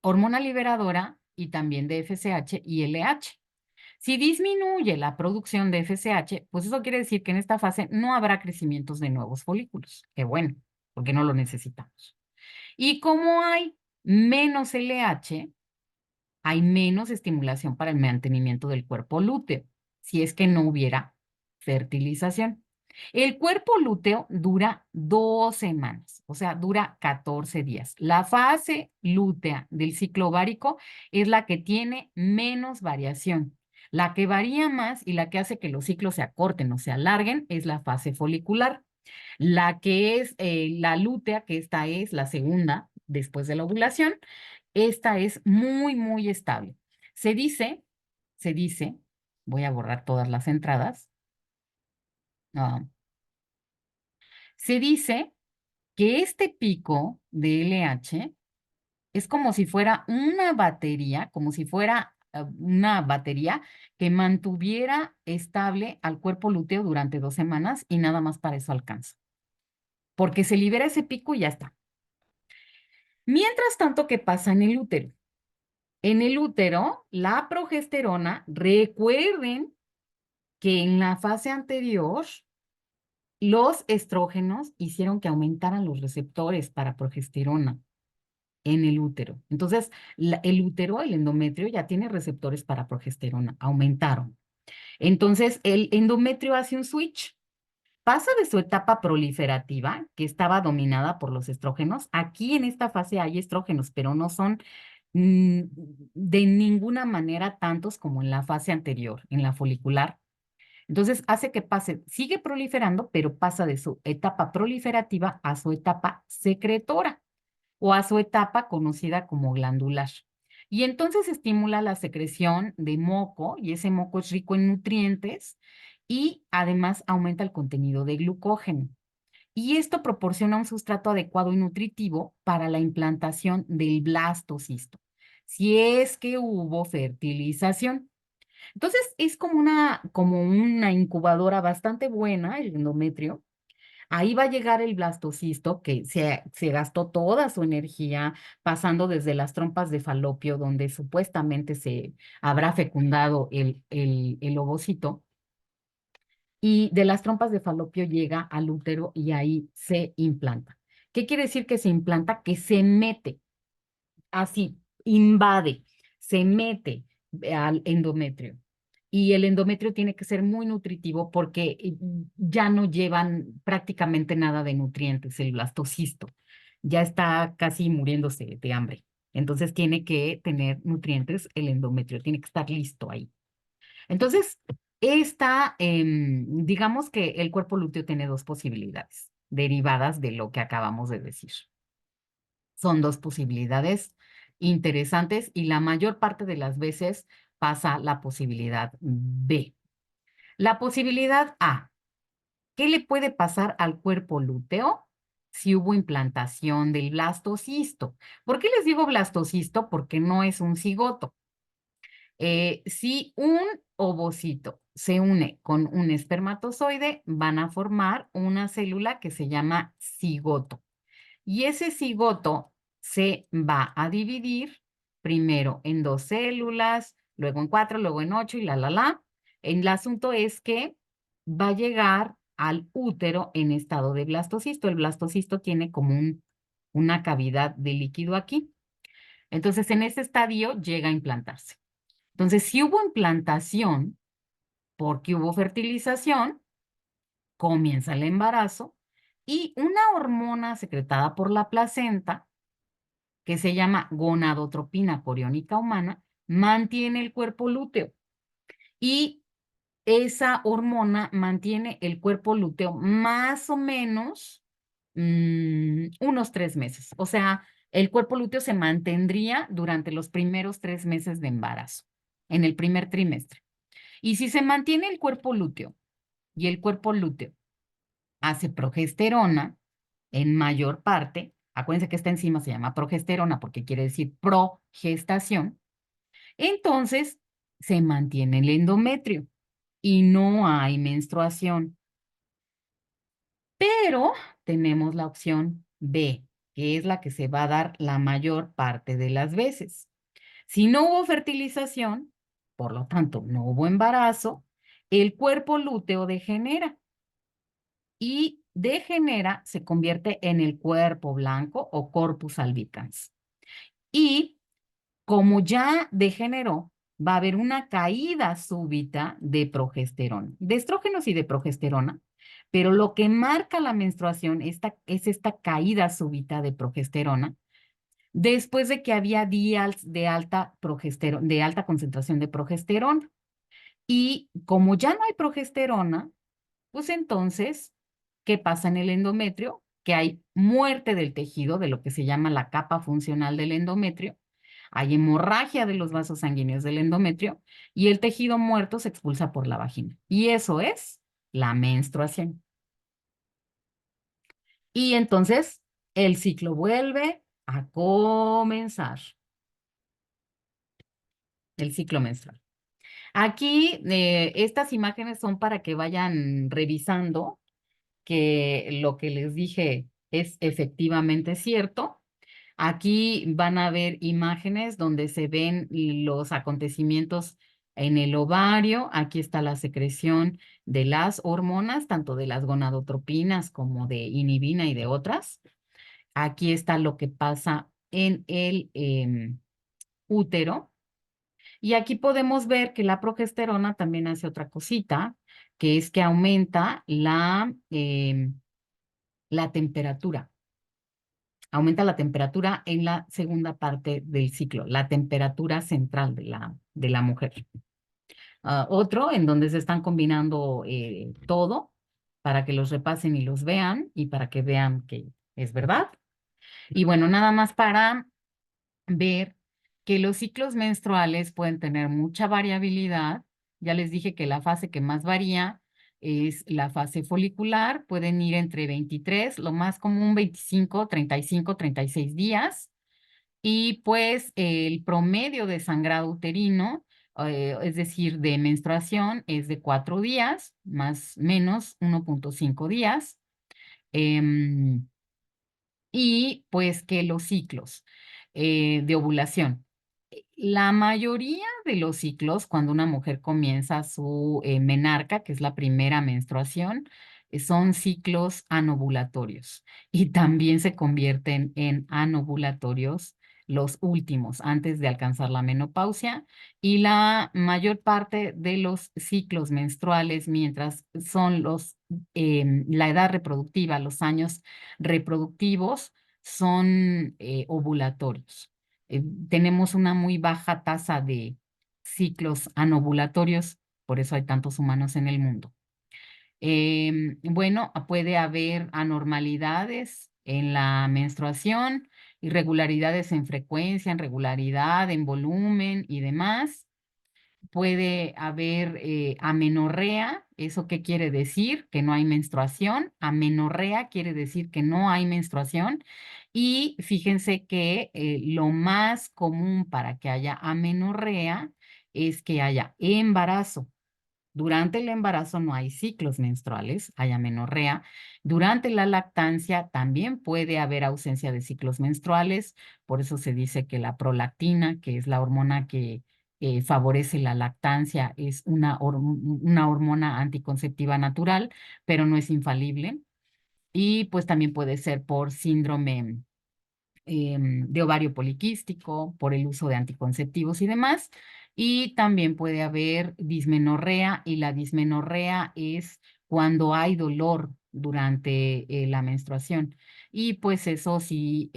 hormona liberadora y también de FSH y LH. Si disminuye la producción de FSH, pues eso quiere decir que en esta fase no habrá crecimientos de nuevos folículos. Qué bueno, porque no lo necesitamos. Y como hay menos LH, hay menos estimulación para el mantenimiento del cuerpo lúteo, si es que no hubiera fertilización. El cuerpo lúteo dura 2 semanas, o sea, dura 14 días. La fase lútea del ciclo ovárico es la que tiene menos variación. La que varía más y la que hace que los ciclos se acorten o se alarguen es la fase folicular. La que es la lútea, que esta es la segunda después de la ovulación, esta es muy, muy estable. Se dice, se dice, voy a borrar todas las entradas, ah, se dice que este pico de LH es como si fuera una batería, como si fuera una batería que mantuviera estable al cuerpo lúteo durante 2 semanas y nada más para eso alcanza, porque se libera ese pico y ya está. Mientras tanto, ¿qué pasa en el útero? En el útero, la progesterona, recuerden que en la fase anterior, los estrógenos hicieron que aumentaran los receptores para progesterona en el útero. Entonces, el útero, el endometrio, ya tiene receptores para progesterona, aumentaron. Entonces, el endometrio hace un switch, pasa de su etapa proliferativa, que estaba dominada por los estrógenos. Aquí en esta fase hay estrógenos, pero no son mm, de ninguna manera tantos como en la fase anterior, en la folicular. Entonces hace que pase, sigue proliferando, pero pasa de su etapa proliferativa a su etapa secretora o a su etapa conocida como glandular. Y entonces estimula la secreción de moco y ese moco es rico en nutrientes y además aumenta el contenido de glucógeno. Y esto proporciona un sustrato adecuado y nutritivo para la implantación del blastocisto, si es que hubo fertilización. Entonces es como una incubadora bastante buena, el endometrio. Ahí va a llegar el blastocisto que se gastó toda su energía pasando desde las trompas de falopio, donde supuestamente se habrá fecundado el ovocito. y de las trompas de falopio llega al útero y ahí se implanta. ¿Qué quiere decir que se implanta? Que se mete, así, invade, se mete al endometrio. Y el endometrio tiene que ser muy nutritivo porque ya no llevan prácticamente nada de nutrientes, el blastocisto. Ya está casi muriéndose de hambre. Entonces tiene que tener nutrientes el endometrio, tiene que estar listo ahí. Entonces, digamos que el cuerpo lúteo tiene dos posibilidades derivadas de lo que acabamos de decir. Son dos posibilidades interesantes y la mayor parte de las veces pasa la posibilidad B. La posibilidad A, ¿qué le puede pasar al cuerpo lúteo si hubo implantación del blastocisto? ¿Por qué les digo blastocisto? Porque no es un cigoto. Si un ovocito se une con un espermatozoide, van a formar una célula que se llama cigoto. Y ese cigoto se va a dividir primero en dos células, luego en cuatro, luego en ocho y la. El asunto es que va a llegar al útero en estado de blastocisto. El blastocisto tiene como una cavidad de líquido aquí. Entonces, en ese estadio llega a implantarse. Entonces, si hubo implantación porque hubo fertilización, comienza el embarazo y una hormona secretada por la placenta, que se llama gonadotropina coriónica humana, mantiene el cuerpo lúteo. Y esa hormona mantiene el cuerpo lúteo más o menos unos 3 meses. O sea, el cuerpo lúteo se mantendría durante los primeros 3 meses de embarazo, en el primer trimestre. Y si se mantiene el cuerpo lúteo y el cuerpo lúteo hace progesterona en mayor parte, acuérdense que esta enzima se llama progesterona porque quiere decir progestación, entonces se mantiene el endometrio y no hay menstruación. Pero tenemos la opción B, que es la que se va a dar la mayor parte de las veces. Si no hubo fertilización, por lo tanto no hubo embarazo, el cuerpo lúteo degenera y degenera, se convierte en el cuerpo blanco o corpus albicans. Y como ya degeneró, va a haber una caída súbita de progesterona, de estrógenos y de progesterona, pero lo que marca la menstruación es esta caída súbita de progesterona después de que había días de alta concentración de progesterona. Y como ya no hay progesterona, pues entonces, ¿qué pasa en el endometrio? Que hay muerte del tejido, de lo que se llama la capa funcional del endometrio, hay hemorragia de los vasos sanguíneos del endometrio y el tejido muerto se expulsa por la vagina. Y eso es la menstruación. Y entonces el ciclo vuelve a comenzar, el ciclo menstrual. Aquí estas imágenes son para que vayan revisando que lo que les dije es efectivamente cierto. Aquí van a ver imágenes donde se ven los acontecimientos en el ovario. Aquí está la secreción de las hormonas, tanto de las gonadotropinas como de inhibina y de otras. Aquí está lo que pasa en el útero. Y aquí podemos ver que la progesterona también hace otra cosita, que es que aumenta la temperatura. Aumenta la temperatura en la segunda parte del ciclo, la temperatura central de la mujer. Otro en donde se están combinando todo para que los repasen y los vean y para que vean que es verdad. Y bueno, nada más para ver que los ciclos menstruales pueden tener mucha variabilidad. Ya les dije que la fase que más varía es la fase folicular, pueden ir entre 23, lo más común 25, 35, 36 días. Y pues el promedio de sangrado uterino, es decir, de menstruación, es de 4 días, más menos 1.5 días. Em, y pues que los ciclos de ovulación La mayoría de los ciclos, cuando una mujer comienza su menarca, que es la primera menstruación, son ciclos anovulatorios y también se convierten en anovulatorios los últimos antes de alcanzar la menopausia, y la mayor parte de los ciclos menstruales, mientras son la edad reproductiva, los años reproductivos, son ovulatorios. Tenemos una muy baja tasa de ciclos anovulatorios, por eso hay tantos humanos en el mundo. Bueno, puede haber anormalidades en la menstruación, irregularidades en frecuencia, en regularidad, en volumen y demás. Puede haber amenorrea. ¿Eso qué quiere decir? Que no hay menstruación. Amenorrea quiere decir que no hay menstruación. Y fíjense que lo más común para que haya amenorrea es que haya embarazo. Durante el embarazo no hay ciclos menstruales, hay amenorrea. Durante la lactancia también puede haber ausencia de ciclos menstruales, por eso se dice que la prolactina, que es la hormona que favorece la lactancia, es una hormona anticonceptiva natural, pero no es infalible. Y pues también puede ser por síndrome de ovario poliquístico, por el uso de anticonceptivos y demás. Y también puede haber dismenorrea, y la dismenorrea es cuando hay dolor durante la menstruación. Y pues eso sí,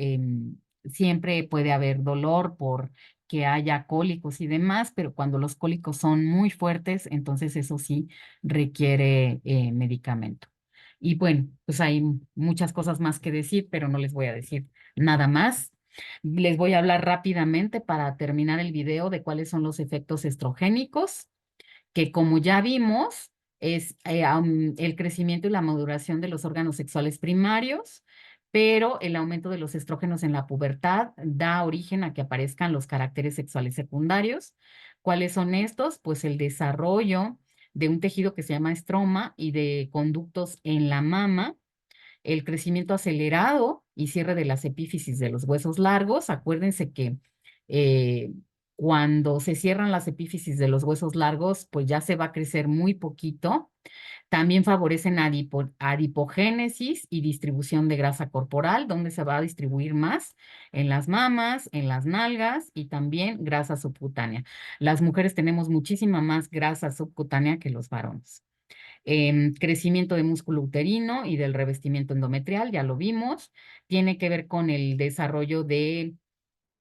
siempre puede haber dolor por que haya cólicos y demás, pero cuando los cólicos son muy fuertes, entonces eso sí requiere medicamento. Y bueno, pues hay muchas cosas más que decir, pero no les voy a decir nada más. Les voy a hablar rápidamente para terminar el video de cuáles son los efectos estrogénicos, que como ya vimos, es el crecimiento y la maduración de los órganos sexuales primarios, pero el aumento de los estrógenos en la pubertad da origen a que aparezcan los caracteres sexuales secundarios. ¿Cuáles son estos? Pues el desarrollo de un tejido que se llama estroma y de conductos en la mama, el crecimiento acelerado y cierre de las epífisis de los huesos largos. Acuérdense que eh, cuando se cierran las epífisis de los huesos largos, pues ya se va a crecer muy poquito. También favorecen adipogénesis y distribución de grasa corporal, donde se va a distribuir más en las mamas, en las nalgas y también grasa subcutánea. Las mujeres tenemos muchísima más grasa subcutánea que los varones. Crecimiento de músculo uterino y del revestimiento endometrial, ya lo vimos. Tiene que ver con el desarrollo del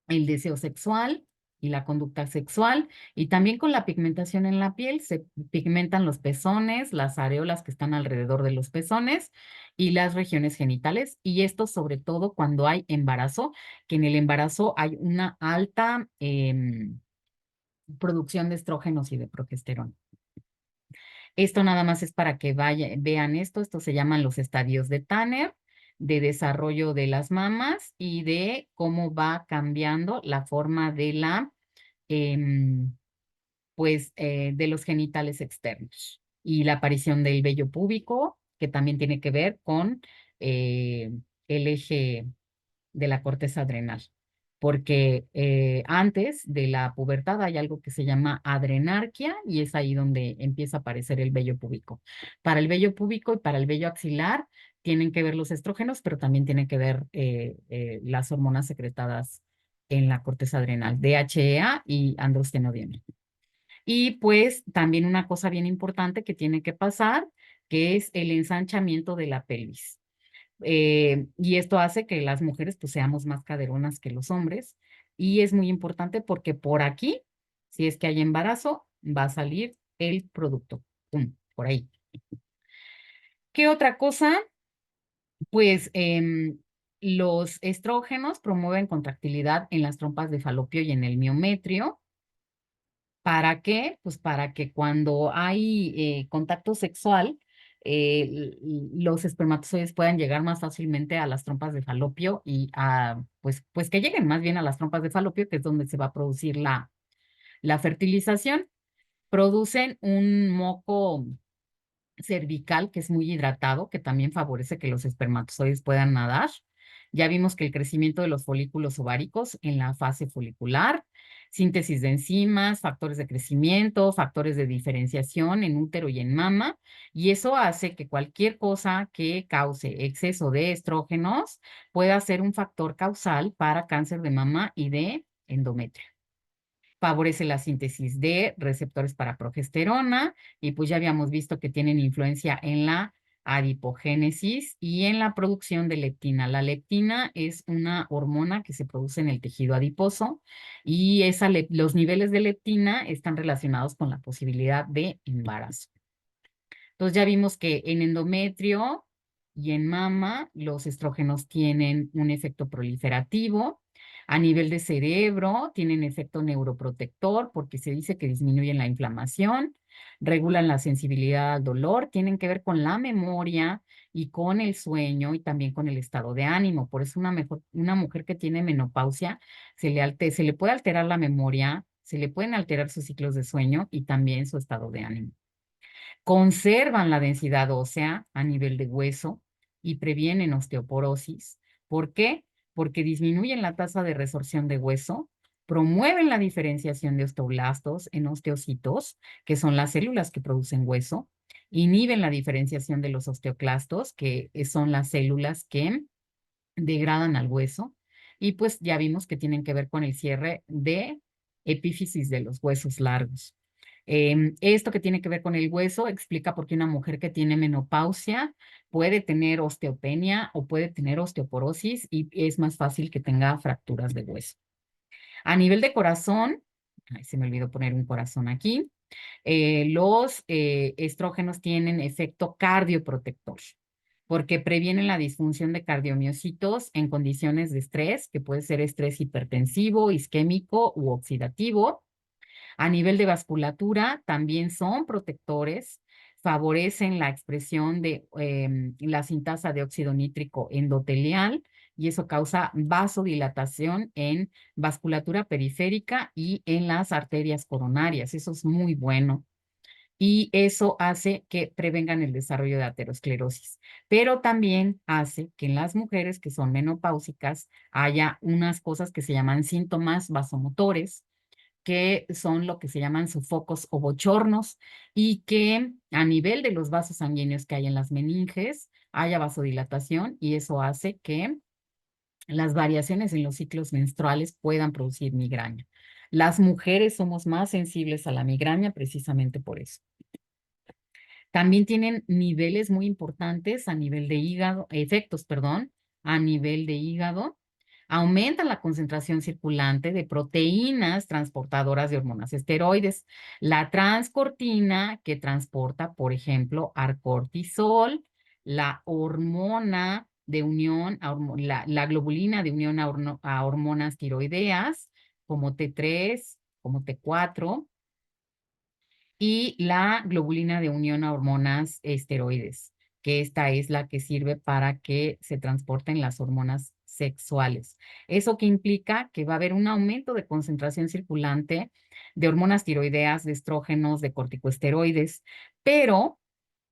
deseo sexual y la conducta sexual, y también con la pigmentación en la piel. Se pigmentan los pezones, las areolas que están alrededor de los pezones y las regiones genitales, y esto sobre todo cuando hay embarazo, que en el embarazo hay una alta producción de estrógenos y de progesterona. Esto nada más es para que vean esto. Estos se llaman los estadios de Tanner, de desarrollo de las mamas y de cómo va cambiando la forma de em, de los genitales externos. Y la aparición del vello púbico, que también tiene que ver con eh, el eje de la corteza adrenal, porque antes de la pubertad hay algo que se llama adrenarquia, y es ahí donde empieza a aparecer el vello púbico. Para el vello púbico y para el vello axilar tienen que ver los estrógenos, pero también tienen que ver las hormonas secretadas en la corteza adrenal, DHEA y androstenediona. Y pues también una cosa bien importante que tiene que pasar, que es el ensanchamiento de la pelvis. Y esto hace que las mujeres pues seamos más caderonas que los hombres, y es muy importante porque por aquí, si es que hay embarazo, va a salir el producto. Pum, por ahí. ¿Qué otra cosa? Pues los estrógenos promueven contractilidad en las trompas de falopio y en el miometrio. ¿Para qué? Pues para que cuando hay contacto sexual, los espermatozoides puedan llegar más fácilmente a las trompas de falopio y pues que lleguen más bien a las trompas de falopio, que es donde se va a producir la fertilización. Producen un moco cervical que es muy hidratado, que también favorece que los espermatozoides puedan nadar. Ya vimos que el crecimiento de los folículos ováricos en la fase folicular, síntesis de enzimas, factores de crecimiento, factores de diferenciación en útero y en mama, y eso hace que cualquier cosa que cause exceso de estrógenos pueda ser un factor causal para cáncer de mama y de endometrio. Favorece la síntesis de receptores para progesterona y pues ya habíamos visto que tienen influencia en la adipogénesis y en la producción de leptina. La leptina es una hormona que se produce en el tejido adiposo y los niveles de leptina están relacionados con la posibilidad de embarazo. Entonces ya vimos que en endometrio y en mama los estrógenos tienen un efecto proliferativo. A nivel de cerebro tienen efecto neuroprotector porque se dice que disminuyen la inflamación, regulan la sensibilidad al dolor, tienen que ver con la memoria y con el sueño y también con el estado de ánimo. Por eso una mujer que tiene menopausia se le puede alterar la memoria, se le pueden alterar sus ciclos de sueño y también su estado de ánimo. Conservan la densidad ósea a nivel de hueso y previenen osteoporosis. ¿Por qué? Porque disminuyen la tasa de resorción de hueso, promueven la diferenciación de osteoblastos en osteocitos, que son las células que producen hueso, inhiben la diferenciación de los osteoclastos, que son las células que degradan al hueso, y pues ya vimos que tienen que ver con el cierre de epífisis de los huesos largos. Esto que tiene que ver con el hueso explica por qué una mujer que tiene menopausia puede tener osteopenia o puede tener osteoporosis y es más fácil que tenga fracturas de hueso. A nivel de corazón, ay, se me olvidó poner un corazón aquí, los estrógenos tienen efecto cardioprotector porque previenen la disfunción de cardiomiocitos en condiciones de estrés, que puede ser estrés hipertensivo, isquémico u oxidativo. A nivel de vasculatura, también son protectores, favorecen la expresión de la sintasa de óxido nítrico endotelial y eso causa vasodilatación en vasculatura periférica y en las arterias coronarias. Eso es muy bueno y eso hace que prevengan el desarrollo de aterosclerosis. Pero también hace que en las mujeres que son menopáusicas haya unas cosas que se llaman síntomas vasomotores, que son lo que se llaman sofocos o bochornos, y que a nivel de los vasos sanguíneos que hay en las meninges haya vasodilatación y eso hace que las variaciones en los ciclos menstruales puedan producir migraña. Las mujeres somos más sensibles a la migraña precisamente por eso. También tienen niveles muy importantes a nivel de hígado, efectos, perdón, a nivel de hígado. Aumentan la concentración circulante de proteínas transportadoras de hormonas esteroides. La transcortina que transporta, por ejemplo, arcortisol, la hormona de unión, la globulina de unión a hormonas tiroideas, como T3, como T4 y la globulina de unión a hormonas esteroides, que esta es la que sirve para que se transporten las hormonas sexuales. Eso que implica que va a haber un aumento de concentración circulante de hormonas tiroideas, de estrógenos, de corticosteroides, pero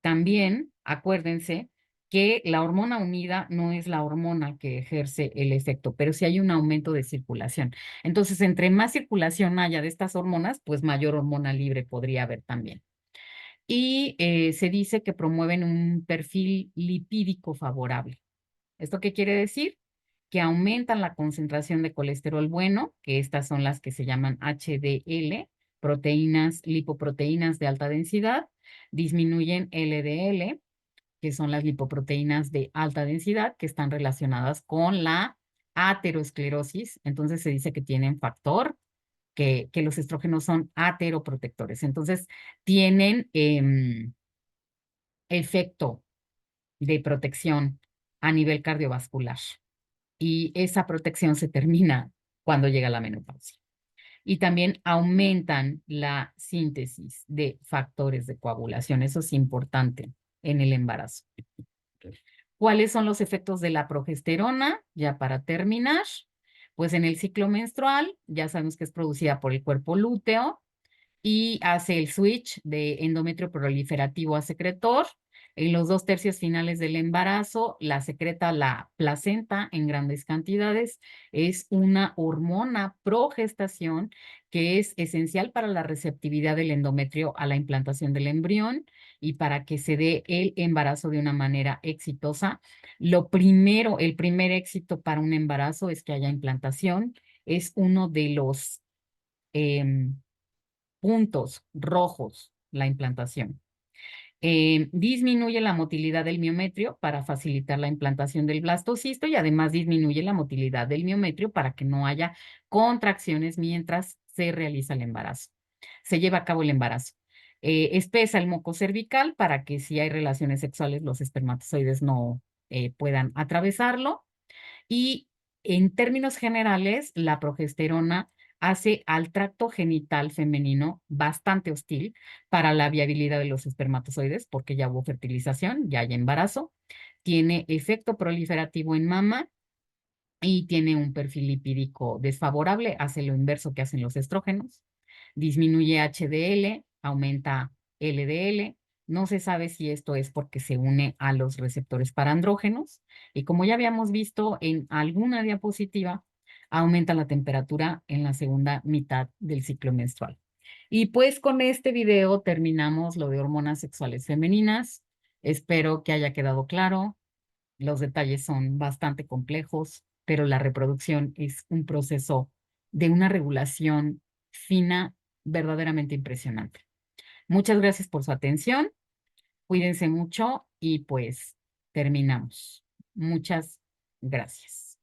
también acuérdense que la hormona unida no es la hormona que ejerce el efecto, pero sí hay un aumento de circulación. Entonces, entre más circulación haya de estas hormonas, pues mayor hormona libre podría haber también. Y se dice que promueven un perfil lipídico favorable. ¿Esto qué quiere decir? Que aumentan la concentración de colesterol bueno, que estas son las que se llaman HDL, proteínas, lipoproteínas de alta densidad, disminuyen LDL, que son las lipoproteínas de alta densidad, que están relacionadas con la aterosclerosis. Entonces se dice que tienen factor, que los estrógenos son ateroprotectores. Entonces tienen efecto de protección a nivel cardiovascular y esa protección se termina cuando llega la menopausia. Y también aumentan la síntesis de factores de coagulación. Eso es importante en el embarazo. ¿Cuáles son los efectos de la progesterona? Ya para terminar, pues en el ciclo menstrual, ya sabemos que es producida por el cuerpo lúteo y hace el switch de endometrio proliferativo a secretor, En los 2/3 finales del embarazo, la secreta la placenta en grandes cantidades. Es una hormona progestación que es esencial para la receptividad del endometrio a la implantación del embrión y para que se dé el embarazo de una manera exitosa. Lo primero, el primer éxito para un embarazo es que haya implantación. Es uno de los em, puntos rojos, la implantación. Disminuye la motilidad del miometrio para facilitar la implantación del blastocisto y además disminuye la motilidad del miometrio para que no haya contracciones mientras se realiza el embarazo. Se lleva a cabo el embarazo. Espesa el moco cervical para que si hay relaciones sexuales los espermatozoides no puedan atravesarlo. Y en términos generales, la progesterona hace al tracto genital femenino bastante hostil para la viabilidad de los espermatozoides, porque ya hubo fertilización, ya hay embarazo, tiene efecto proliferativo en mama y tiene un perfil lipídico desfavorable, hace lo inverso que hacen los estrógenos, disminuye HDL, aumenta LDL. No se sabe si esto es porque se une a los receptores para andrógenos y como ya habíamos visto en alguna diapositiva, aumenta la temperatura en la segunda mitad del ciclo menstrual. Y pues con este video terminamos lo de hormonas sexuales femeninas. Espero que haya quedado claro. Los detalles son bastante complejos, pero la reproducción es un proceso de una regulación fina verdaderamente impresionante. Muchas gracias por su atención. Cuídense mucho y pues terminamos. Muchas gracias.